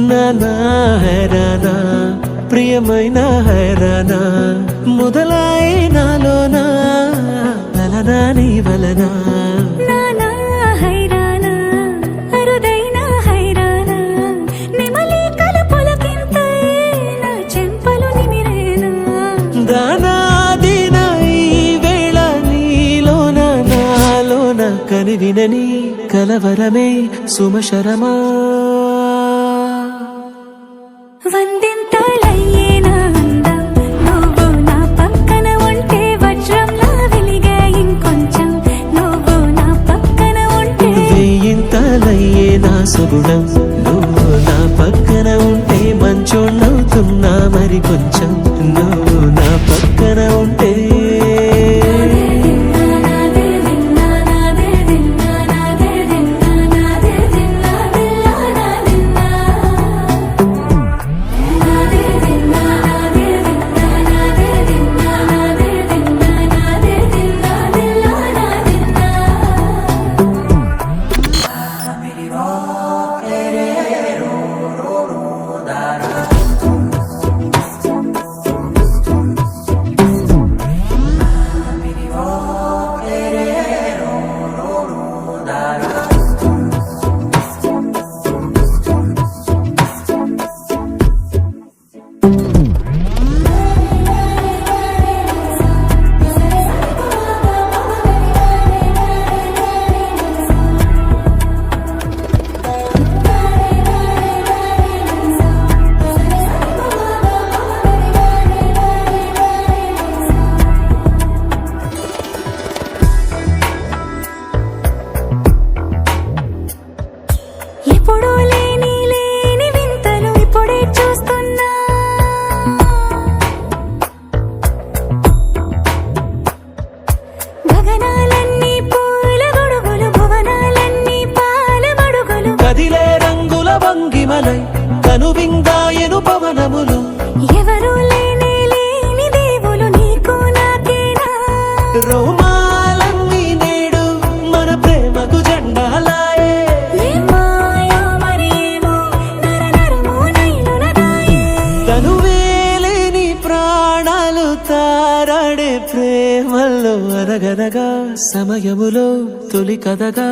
నానా హైరానా ప్రియమైన హైరానా మొదలాయి నాలోనా వలనా నీ వలనా నానా హైరానా అరుదైన హైరానా నిమలి కలుపులకింతై నా చెంపలు నిమిరేనా దానాదిన ఈ వేళ నీలోన నాలోన కనివినని కలవరమే సుమశరమా వందింతలయ్యేనా అందం నువ్వు నా పక్కన ఉంటే వజ్రంలా వెలిగే ఇంకొంచెం నువ్వు నా పక్కన ఉంటే వెయ్యింతలయ్యే నా సుగుణం నువ్వు నా పక్కన ఉంటే మంచోళ్ళవుతున్నా మరి కొంచెం నువ్వు నా పక్కన ఉంటే ఎప్పుడూ లేని వింతలు ఇప్పుడే చూస్తున్నా గగనాలన్నీ పూల గొడుగులు భువనాలన్నీ పాల మడుగులు కదిలే రంగుల భంగిమలై కనువిందాయను పవనములు ఎవరూ లేని దేవులు నీకు నాకేనా రోమాలన్నీ నేడు మన ప్రేమకు జెండాలాయే మాయో మరేమో నరనరమో నైలునదాయే తనువేలేని ప్రాణాలు తారాడే ప్రేమల్లో అనగనగా సమయములో తొలి కథగా